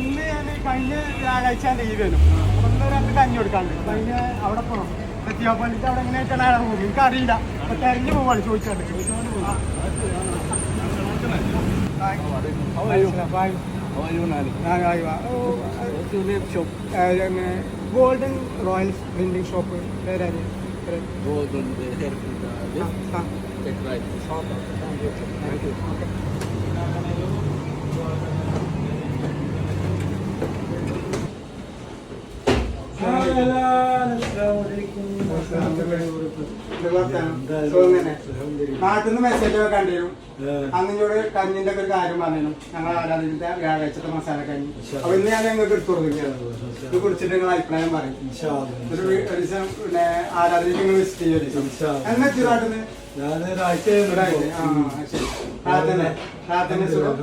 ഇന്ന് ഞാൻ കഴിഞ്ഞ വ്യാഴാഴ്ച ലീവ് വരും. അപ്പം ഇന്ന് രണ്ട് കഞ്ഞി കൊടുക്കാണ്ട്. അപ്പം അതിന് അവിടെ പോകണം. എത്തിയാപ്പള്ളിക്ക് അവിടെ എങ്ങനെയായിട്ടാണ് അയാളെ പോകും എനിക്കറിയില്ല. അപ്പം തെരഞ്ഞു പോവാണ് ചോദിച്ചാണ്ട് ഗോൾഡൻ റോയൽസ് പ്രിന്റിംഗ് ഷോപ്പ് പേരാണ്. നാട്ടിൽ മെസ്സേജ് ഒക്കെ കണ്ടിരുന്നു. അന്നിനോട് കഞ്ഞിന്റെ ഒക്കെ ഒരു കാര്യം പറഞ്ഞു. ഞങ്ങൾ ആരാധനത്തെ വ്യാഴാഴ്ചത്തെ മസാല കഞ്ഞി. അപ്പൊ ഇന്ന് ഞാൻ ഞങ്ങൾക്ക് എടുത്തു കൊടുക്കുകയാണ്. ഇത് കുടിച്ചിട്ട് നിങ്ങൾ അഭിപ്രായം പറയും. ഒരു ദിവസം പിന്നെ ആരാധനയ്ക്ക് നിങ്ങൾ വിസിറ്റ് ചെയ്യും. എന്നാ നാട്ടിൽ പ്രാർത്ഥന സുഖം.